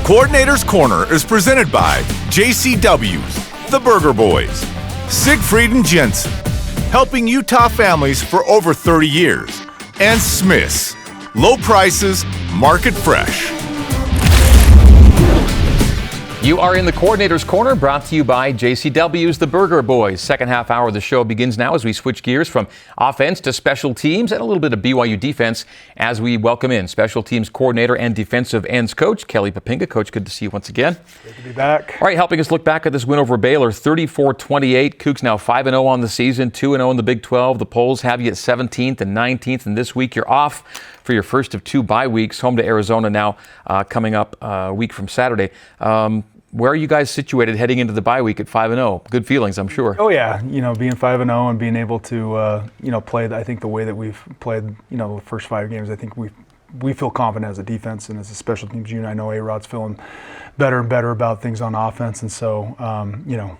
Coordinator's Corner is presented by JCW's, The Burger Boys, Siegfried and Jensen, helping Utah families for over 30 years, and Smith's, low prices, market fresh. You are in the Coordinator's Corner, brought to you by JCW's The Burger Boys. Second half hour of the show begins now as we switch gears from offense to special teams and a little bit of BYU defense as we welcome in special teams coordinator and defensive ends coach, Kelly Poppinga. Coach, good to see you once again. Good to be back. All right, helping us look back at this win over Baylor, 34-28. Cougs now 5-0 on the season, 2-0 in the Big 12. The polls have you at 17th and 19th, and this week you're off for your first of two bye weeks, home to Arizona now coming up a week from Saturday. Where are you guys situated heading into the bye week at 5-0? Good feelings, I'm sure. Oh yeah, being 5-0 and being able to play, I think the way that we've played, the first 5 games, I think we feel confident as a defense and as a special teams unit. I know A-Rod's feeling better and better about things on offense, and so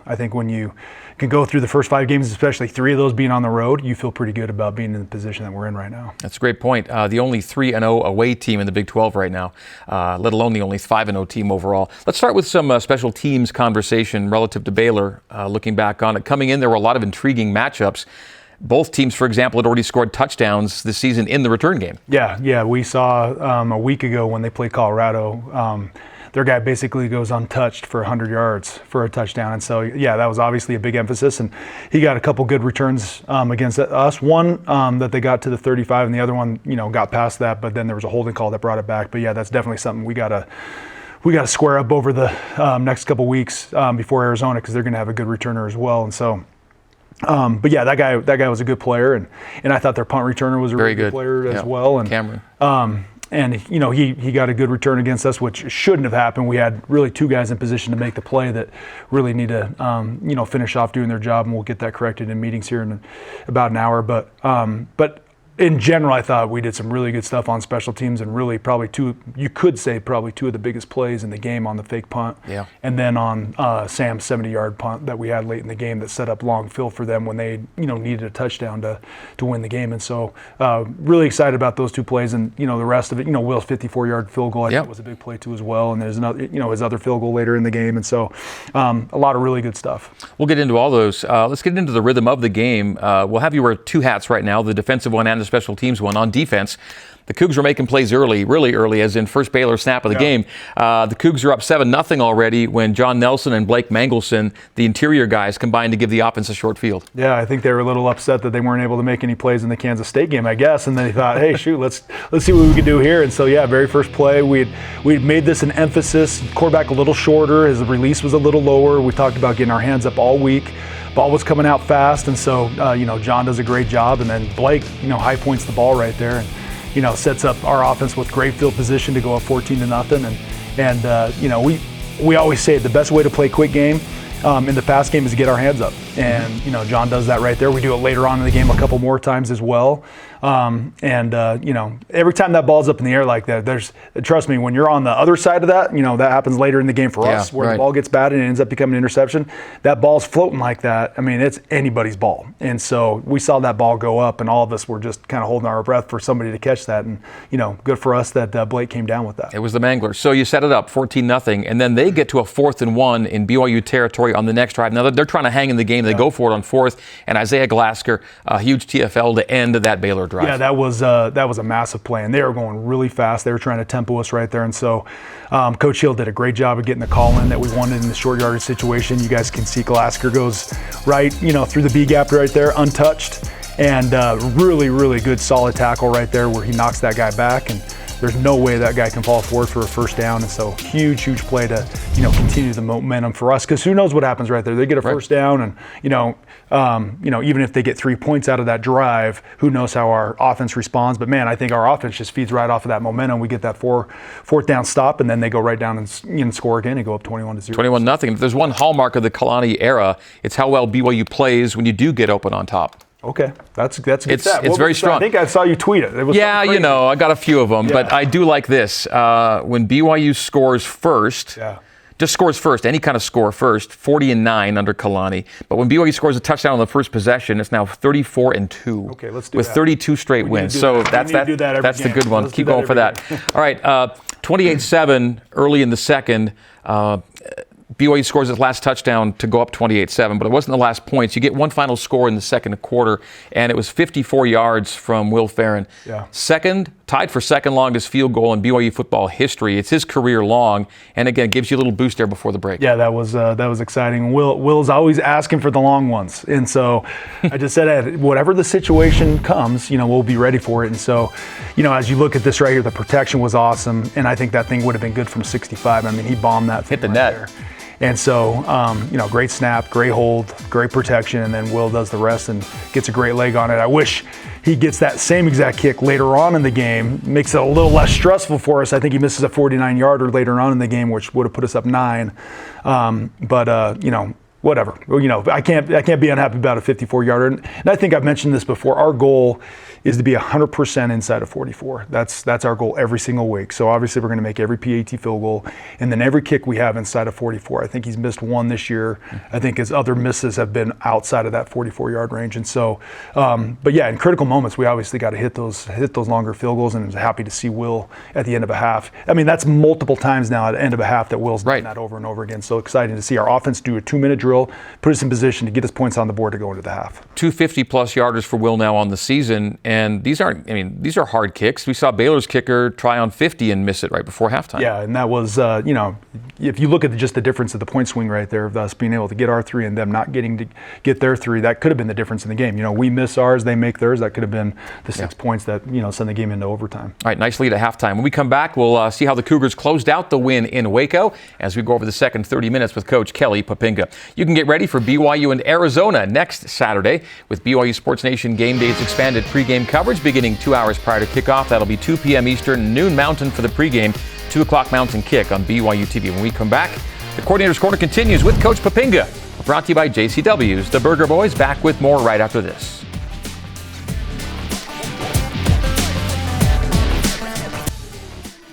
I think when you can go through the first 5 games, especially 3 of those being on the road, you feel pretty good about being in the position that we're in right now. That's a great point. The only 3-0 away team in the Big 12 right now, let alone the only 5-0 team overall. Let's start with some special teams conversation relative to Baylor. Looking back on it, coming in, there were a lot of intriguing matchups. Both teams, for example, had already scored touchdowns this season in the return game. Yeah. We saw a week ago when they played Colorado, their guy basically goes untouched for 100 yards for a touchdown. And so, that was obviously a big emphasis. And he got a couple good returns against us. One that they got to the 35, and the other one, got past that. But then there was a holding call that brought it back. But that's definitely something we got to square up over the next couple weeks before Arizona, because they're going to have a good returner as well. And so, that guy was a good player, and I thought their punt returner was a really good player as well. And Cameron. And he got a good return against us, which shouldn't have happened. We had really 2 guys in position to make the play that really need to finish off doing their job, and we'll get that corrected in meetings here in about an hour. But in general, I thought we did some really good stuff on special teams, and really probably 2 of the biggest plays in the game on the fake punt. Yeah. And then on Sam's 70-yard punt that we had late in the game that set up long field for them when they needed a touchdown to win the game. And so really excited about those 2 plays, and the rest of it, Will's 54-yard field goal I thought was a big play too as well, and there's another, his other field goal later in the game. And so a lot of really good stuff. We'll get into all those. Let's get into the rhythm of the game. We'll have you wear 2 hats right now, the defensive one and the special teams one. On defense, the Cougs were making plays early, really early, as in first Baylor snap of the game. The Cougs are up 7-0 already when John Nelson and Blake Mangelson, the interior guys, combined to give the offense a short field. Yeah, I think they were a little upset that they weren't able to make any plays in the Kansas State game, I guess, and they thought, hey, shoot, let's see what we can do here. And so, very first play, we'd made this an emphasis. Quarterback a little shorter, his release was a little lower. We talked about getting our hands up all week. Ball was coming out fast, and so John does a great job, and then Blake high points the ball right there, and sets up our offense with great field position to go up 14-0. And we always say the best way to play quick game in the pass game is to get our hands up, and John does that right there. We do it later on in the game a couple more times as well. Every time that ball's up in the air like that, trust me, when you're on the other side of that, that happens later in the game for us, where the ball gets batted and it ends up becoming an interception. That ball's floating like that. I mean, it's anybody's ball. And so we saw that ball go up, and all of us were just kind of holding our breath for somebody to catch that. And, good for us that Blake came down with that. It was the Manglers. So you set it up 14-0, and then they get to a 4th and 1 in BYU territory on the next drive. Now they're trying to hang in the game. They go for it on 4th, and Isaiah Glasker, a huge TFL to end that Baylor drive. Yeah, that was a massive play, and they were going really fast. They were trying to tempo us right there, and so Coach Hill did a great job of getting the call in that we wanted in the short yardage situation. You guys can see Glasker goes right, through the B gap right there, untouched, and really, really good solid tackle right there where he knocks that guy back, and there's no way that guy can fall forward for a first down. And so huge play to, continue the momentum for us, because who knows what happens right there. They get a first down, and, even if they get 3 points out of that drive, who knows how our offense responds. But man, I think our offense just feeds right off of that momentum. We get that fourth down stop, and then they go right down and score again and go up 21-0. 21-0. If there's one hallmark of the Kalani era, it's how well BYU plays when you do get open on top. Okay, that's a good stat. It's very strong. I think I saw you tweet it. It was I got a few of them, but I do like this. When BYU scores first, just scores first, any kind of score first, 40-9 under Kalani. But when BYU scores a touchdown on the first possession, it's now 34-2. Okay, let's do with that. 32 straight wins. So that's the good one. Keep going for that. All right. 28-7 early in the second. BYU scores its last touchdown to go up 28-7, but it wasn't the last points. You get one final score in the second quarter, and it was 54 yards from Will Ferrin. Yeah. Tied for second longest field goal in BYU football history. It's his career long, and again, gives you a little boost there before the break. Yeah, that was exciting. Will's always asking for the long ones, and so I just said, whatever the situation comes, we'll be ready for it. And so, as you look at this right here, the protection was awesome, and I think that thing would have been good from 65. I mean, he bombed that thing hit the right net. There. And so, great snap, great hold, great protection, and then Will does the rest and gets a great leg on it. I wish he gets that same exact kick later on in the game. Makes it a little less stressful for us. I think he misses a 49-yarder later on in the game, which would have put us up 9. Whatever. I can't be unhappy about a 54-yarder. And I think I've mentioned this before. Our goal is to be 100% inside of 44. That's our goal every single week. So obviously we're going to make every PAT field goal, and then every kick we have inside of 44. I think he's missed one this year. I think his other misses have been outside of that 44-yard range. And so, but yeah, in critical moments, we obviously got to hit those longer field goals. And I'm happy to see Will at the end of a half. I mean, that's multiple times now at the end of a half that Will's done that over and over again. So exciting to see our offense do a 2-minute drill, put us in position to get us points on the board to go into the half. 250-plus yarders for Will now on the season. And these are hard kicks. We saw Baylor's kicker try on 50 and miss it right before halftime. Yeah, and that was, if you look at just the difference of the point swing right there, of us being able to get our 3 and them not getting to get their 3, that could have been the difference in the game. We miss ours, they make theirs. That could have been the 6 points that, send the game into overtime. All right, nice lead at halftime. When we come back, we'll see how the Cougars closed out the win in Waco as we go over the second 30 minutes with Coach Kelly Poppinga. You can get ready for BYU and Arizona next Saturday with BYU Sports Nation Game Day's expanded pregame coverage beginning 2 hours prior to kickoff. That'll be 2 p.m. Eastern, noon Mountain for the pregame, 2 o'clock Mountain kick on BYU TV. When we come back, the Coordinator's Corner continues with Coach Poppinga. Brought to you by JCW's. The Burger Boys back with more right after this.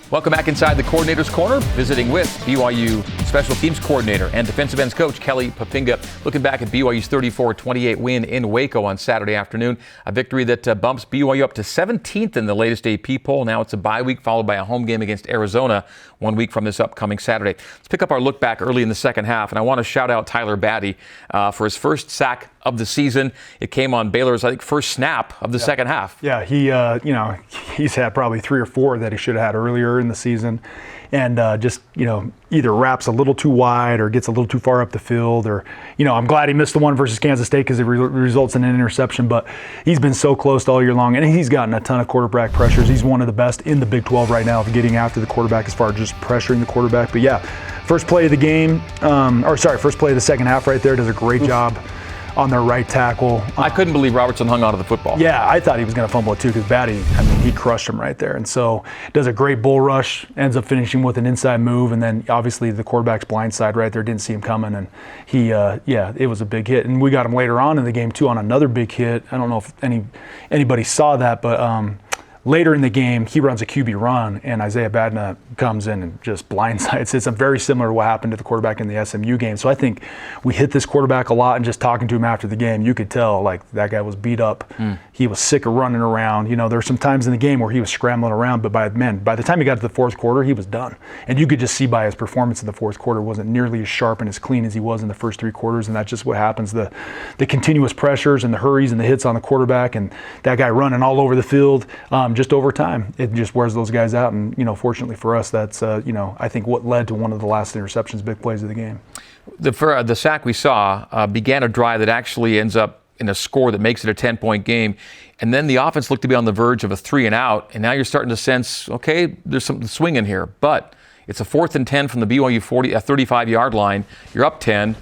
Welcome back inside the Coordinator's Corner, visiting with BYU Special Teams Coordinator and Defensive Ends Coach Kelly Poppinga. Looking back at BYU's 34-28 win in Waco on Saturday afternoon, a victory that bumps BYU up to 17th in the latest AP poll. Now it's a bye week followed by a home game against Arizona 1 week from this upcoming Saturday. Let's pick up our look back early in the second half, and I want to shout out Tyler Batty for his first sack of the season. It came on Baylor's, first snap of the second half. Yeah, he's had probably 3 or 4 that he should have had earlier in the season, and either wraps a little too wide or gets a little too far up the field, or I'm glad he missed the one versus Kansas State because it results in an interception. But he's been so close all year long, and he's gotten a ton of quarterback pressures. He's one of the best in the Big 12 right now of getting after the quarterback as far as just pressuring the quarterback. But yeah, first play of the second half right there, does a great job on their right tackle. I couldn't believe Robertson hung onto the football. Yeah, I thought he was going to fumble it too because Batty, he crushed him right there. And so does a great bull rush, ends up finishing with an inside move, and then obviously the quarterback's blind side right there, didn't see him coming, and it was a big hit. And we got him later on in the game too on another big hit. I don't know if anybody saw that, but later in the game, he runs a QB run, and Isaiah Badna comes in and just blindsides. It's very similar to what happened to the quarterback in the SMU game. So I think we hit this quarterback a lot, and just talking to him after the game, you could tell that guy was beat up. He was sick of running around. There's some times in the game where he was scrambling around, but by the time he got to the fourth quarter, he was done. And you could just see by his performance in the fourth quarter wasn't nearly as sharp and as clean as he was in the first 3 quarters, and that's just what happens. The continuous pressures and the hurries and the hits on the quarterback, and that guy running all over the field, just over time, it just wears those guys out. And fortunately for us, that's I think what led to one of the last interceptions, big plays of the game. The sack we saw began a drive that actually ends up in a score that makes it a 10-point game, and then the offense looked to be on the verge of a 3 and out, and now you're starting to sense, okay, there's some swing in here, but it's a 4th and 10 from the BYU 35-yard line. You're up 10.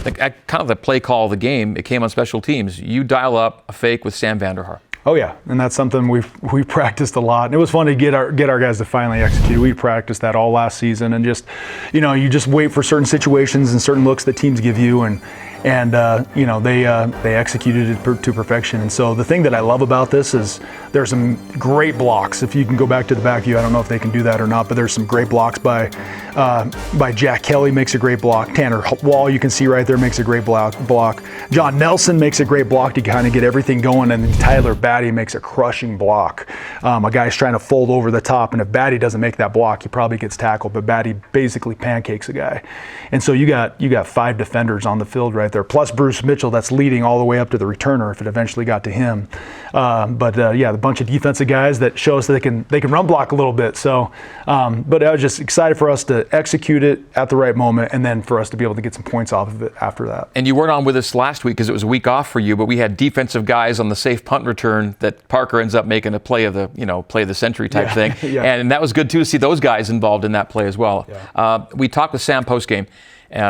Kind of the play call of the game. It came on special teams. You dial up a fake with Sam Vanderhaar. Oh yeah, and that's something we practiced a lot, and it was fun to get our guys to finally execute. We practiced that all last season, and just you just wait for certain situations and certain looks that teams give you, and they executed it to perfection. And so the thing that I love about this is there's some great blocks. If you can go back to the back view, I don't know if they can do that or not, but there's some great blocks by Jack Kelly, makes a great block. Tanner Wall, you can see right there, makes a great block. John Nelson makes a great block to kind of get everything going, and then Tyler Batty Batty makes a crushing block. A guy's trying to fold over the top, and if Batty doesn't make that block, he probably gets tackled, but Batty basically pancakes a guy. And so you got 5 defenders on the field right there, plus Bruce Mitchell that's leading all the way up to the returner if it eventually got to him. The bunch of defensive guys that show us that they can run block a little bit. So, but I was just excited for us to execute it at the right moment, and then for us to be able to get some points off of it after that. And you weren't on with us last week because it was a week off for you, but we had defensive guys on the safe punt return that Parker ends up making a play of the century type thing. Yeah. And that was good too to see those guys involved in that play as well. Yeah. We talked with Sam postgame.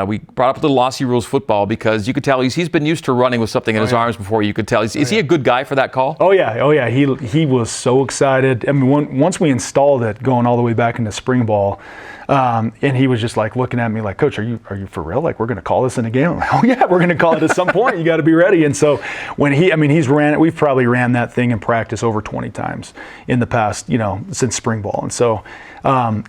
We brought up a little Aussie Rules football because you could tell he's been used to running with something in his arms before. You could tell. Is he a good guy for that call? Oh yeah. He was so excited. I mean, once we installed it, going all the way back into spring ball, and he was just like looking at me like, Coach, are you for real? Like, we're going to call this in a game? I'm like, oh yeah, we're going to call it at some point. You got to be ready. And so when we've probably ran that thing in practice over 20 times in the past, since spring ball. And so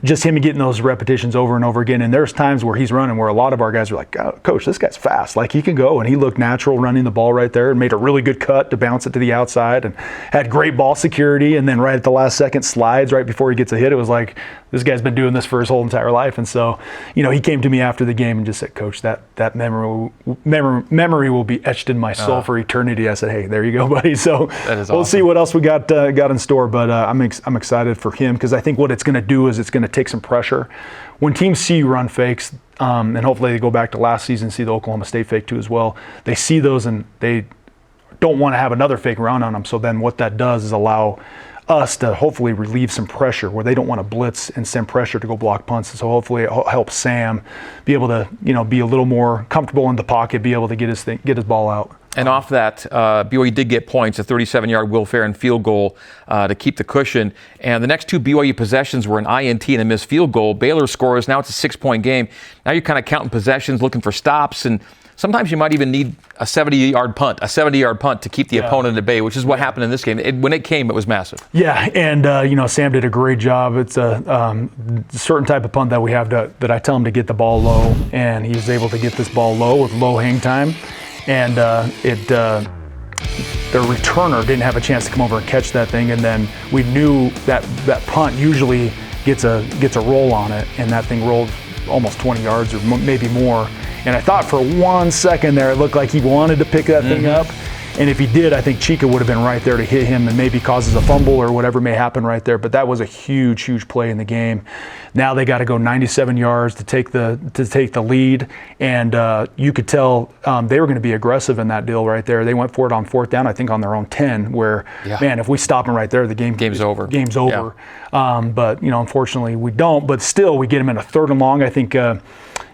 just him getting those repetitions over and over again. And there's times where he's running where a lot of our guys are like, oh, Coach, this guy's fast. Like, he can go. And he looked natural running the ball right there and made a really good cut to bounce it to the outside and had great ball security. And then right at the last second slides right before he gets a hit. It was like, this guy's been doing this for his whole entire life. And so, he came to me after the game and just said, Coach, that memory will be etched in my soul for eternity. I said, hey, there you go, buddy. So we'll see what else we got in store. But I'm excited for him because I think what it's going to do is it's going to take some pressure. When teams see you run fakes, and hopefully they go back to last season, see the Oklahoma State fake too as well, they see those and they don't want to have another fake run on them. So then what that does is allow us to hopefully relieve some pressure where they don't want to blitz and send pressure to go block punts. And so hopefully it helps Sam be able to, be a little more comfortable in the pocket, be able to get his ball out. And off that, BYU did get points, a 37-yard Will Ferrin field goal to keep the cushion. And the next 2 BYU possessions were an INT and a missed field goal. Baylor scores. Now it's a 6-point game. Now you're kind of counting possessions, looking for stops, and sometimes you might even need a 70-yard punt to keep the opponent at bay, which is what happened in this game. When it came, it was massive. Yeah, and Sam did a great job. It's a certain type of punt that we have that I tell him to get the ball low, and he was able to get this ball low with low hang time. And the returner didn't have a chance to come over and catch that thing, and then we knew that punt usually gets a roll on it, and that thing rolled almost 20 yards or maybe more. And I thought for 1 second there it looked like he wanted to pick that thing up. And if he did, I think Chica would have been right there to hit him and maybe causes a fumble or whatever may happen right there. But that was a huge, huge play in the game. Now they got to go 97 yards to take the lead, and you could tell they were going to be aggressive in that deal right there. They went for it on 4th down, I think on their own 10. Where man, if we stop them right there, the game's over. Game's over. Yeah. But unfortunately we don't. But still, we get them in a 3rd and long. I think.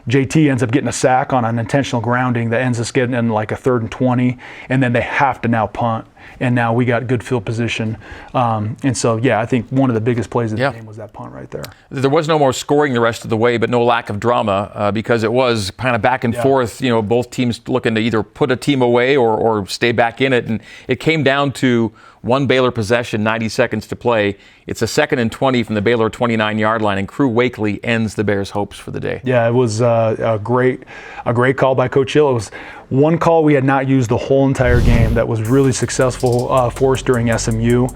JT ends up getting a sack on an intentional grounding that ends us getting in like a 3rd and 20, and then they have to now punt. And now we got good field position. And so, I think one of the biggest plays of the game was that punt right there. There was no more scoring the rest of the way, but no lack of drama because it was kind of back and forth, both teams looking to either put a team away or stay back in it. And it came down to one Baylor possession, 90 seconds to play. It's a 2nd and 20 from the Baylor 29-yard line, and Crew Wakely ends the Bears' hopes for the day. Yeah, it was a great call by Coach Hill. It was one call we had not used the whole entire game that was really successful for us during SMU.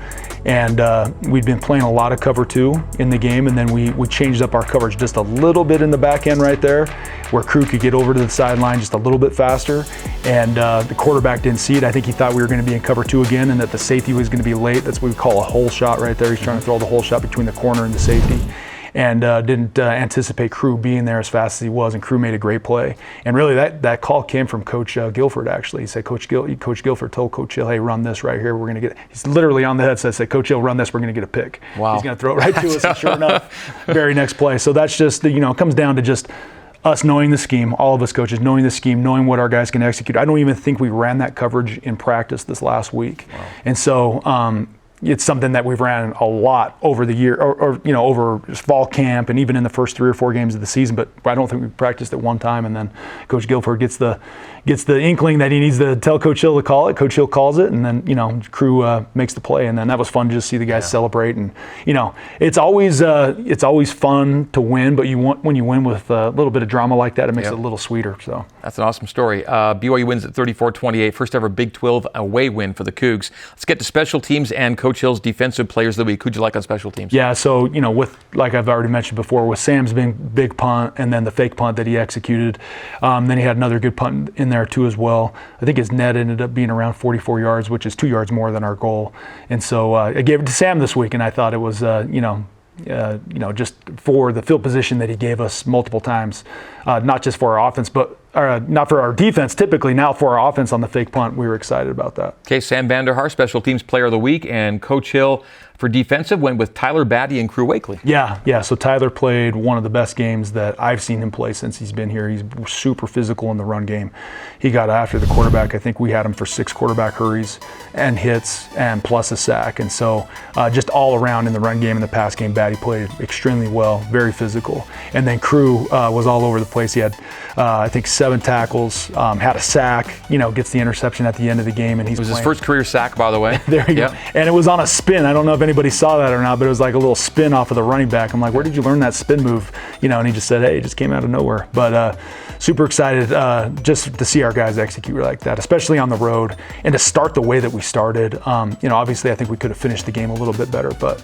And we'd been playing a lot of cover 2 in the game, and then we changed up our coverage just a little bit in the back end right there where Crew could get over to the sideline just a little bit faster. And the quarterback didn't see it. I think he thought we were going to be in cover 2 again and that the safety was going to be late. That's what we call a hole shot right there. He's trying to throw the hole shot between the corner and the safety. And didn't anticipate Crew being there as fast as he was, and Crew made a great play. And really, that call came from Coach Guilford. Actually, he said Coach Guilford told Coach Hill, "Hey, run this right here. We're going to get." He's literally on the headset said, "Coach Hill, run this. We're going to get a pick." Wow. He's going to throw it right to us, and sure enough, very next play. So that's just it comes down to just us knowing the scheme, all of us coaches knowing the scheme, knowing what our guys can execute. I don't even think we ran that coverage in practice this last week, and so. it's something that we've ran a lot over the year, or over fall camp and even in the first 3 or 4 games of the season. But I don't think we practiced it one time. And then Coach Guilford gets the inkling that he needs to tell Coach Hill to call it. Coach Hill calls it, and then crew makes the play. And then that was fun to just see the guys celebrate. And it's always fun to win, but when you win with a little bit of drama like that, it makes it a little sweeter. So that's an awesome story. BYU wins at 34-28, first ever Big 12 away win for the Cougs. Let's get to special teams and Coach Hill's defensive players of the week. Who'd you like on special teams? Yeah, so with, like I've already mentioned before, with Sam's big punt and then the fake punt that he executed, then he had another good punt in there too as well. I think his net ended up being around 44 yards, which is 2 yards more than our goal. And so I gave it to Sam this week, and I thought it was just for the field position that he gave us multiple times, not just for our offense, but not for our defense typically, now for our offense on the fake punt. We were excited about that. Okay, Sam Vanderhaar, special teams player of the week, and Coach Hill for defensive went with Tyler Batty and Crew Wakely. Yeah. So Tyler played one of the best games that I've seen him play since he's been here. He's super physical in the run game. He got after the quarterback. I think we had him for 6 quarterback hurries and hits and plus a sack. And so just all around in the run game and the pass game, Batty played extremely well, very physical. And then Crew was all over the place. He had, I think, 7 tackles, had a sack, gets the interception at the end of the game. And it was his first career sack, by the way. There you go. And it was on a spin. I don't know if anybody saw that or not, but it was like a little spin off of the running back. I'm like, where did you learn that spin move? And he just said, hey, it just came out of nowhere. But super excited just to see our guys execute like that, especially on the road, and to start the way that we started. Obviously, I think we could have finished the game a little bit better, but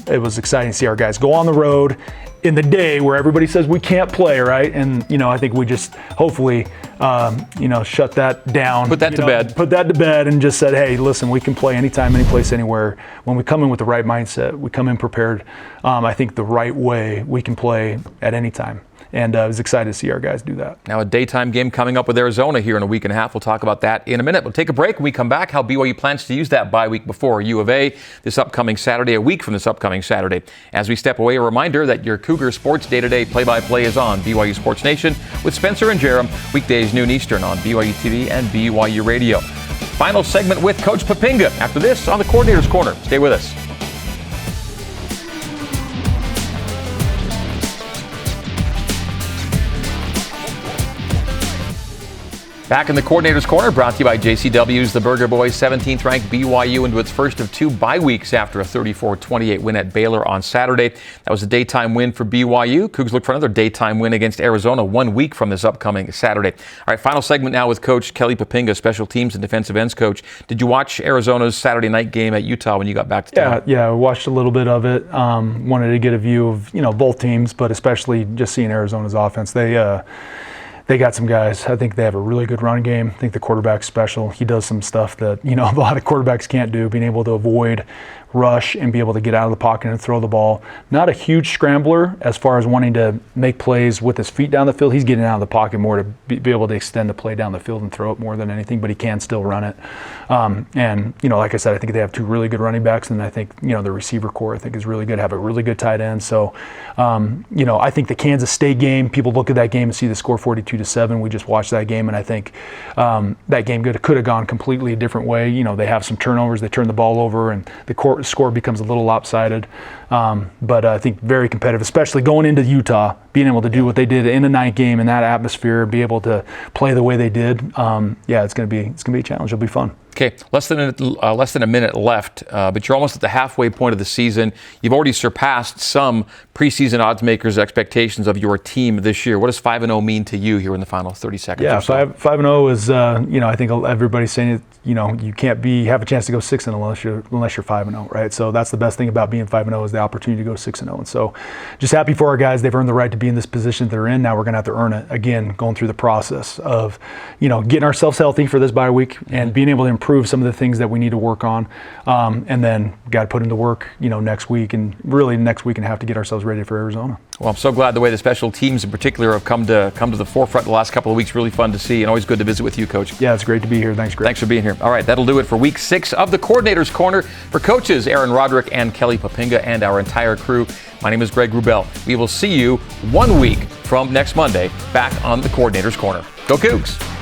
it was exciting to see our guys go on the road in the day where everybody says we can't play, right? And, I think we just hopefully, shut that down. Put that to bed and just said, hey, listen, we can play anytime, any place, anywhere. When we come in with the right mindset, we come in prepared, I think the right way, we can play at any time. And I was excited to see our guys do that. Now a daytime game coming up with Arizona here in a week and a half. We'll talk about that in a minute. We'll take a break. When we come back, how BYU plans to use that bye week before U of A this upcoming Saturday, a week from this upcoming Saturday. As we step away, a reminder that your Cougar Sports Day-to-Day play-by-play is on BYU Sports Nation with Spencer and Jerem, weekdays noon Eastern on BYU TV and BYU Radio. Final segment with Coach Poppinga after this on the Coordinator's Corner. Stay with us. Back in the Coordinator's Corner, brought to you by JCW's. The Burger Boys 17th ranked BYU into its first of 2 bye weeks after a 34-28 win at Baylor on Saturday. That was a daytime win for BYU. Cougs look for another daytime win against Arizona 1 week from this upcoming Saturday. All right, final segment now with Coach Kelly Poppinga, special teams and defensive ends coach. Did you watch Arizona's Saturday night game at Utah when you got back to town? Yeah, I watched a little bit of it. Wanted to get a view of both teams, but especially just seeing Arizona's offense. They got some guys. I think they have a really good run game. I think the quarterback's special. He does some stuff that, a lot of quarterbacks can't do, being able to avoid rush and be able to get out of the pocket and throw the ball. Not a huge scrambler as far as wanting to make plays with his feet down the field. He's getting out of the pocket more to be able to extend the play down the field and throw it more than anything, but he can still run it. And like I said, I think they have 2 really good running backs, and I think, the receiver core I think is really good, have a really good tight end. So, I think the Kansas State game, people look at that game and see the score 42-7. We just watched that game, and I think that game could have gone completely a different way. They have some turnovers, they turn the ball over, and the score becomes a little lopsided. But I think very competitive, especially going into Utah, being able to do what they did in a night game in that atmosphere, be able to play the way they did. It's going to be a challenge. It'll be fun. Okay, less than a minute left, but you're almost at the halfway point of the season. You've already surpassed some preseason odds makers' expectations of your team this year. What does 5-0 mean to you here in the final 30 seconds? Yeah, 5-0 is, I think everybody's saying it. You can't have a chance to go 6-0 unless you're 5-0, right? So that's the best thing about being 5-0 is the opportunity to go 6-0. And so, just happy for our guys. They've earned the right to be in this position they're in. Now we're going to have to earn it again, going through the process of, getting ourselves healthy for this bye week and being able to improve some of the things that we need to work on, and then got to put into work, next week and really next week and have to get ourselves ready for Arizona. Well, I'm so glad the way the special teams in particular have come to the forefront the last couple of weeks. Really fun to see and always good to visit with you, Coach. Yeah, it's great to be here. Thanks, Greg. Thanks for being here. All right, that'll do it for week 6 of the Coordinator's Corner. For coaches Aaron Roderick and Kelly Poppinga and our entire crew, my name is Greg Wrubell. We will see you 1 week from next Monday back on the Coordinator's Corner. Go Cougs!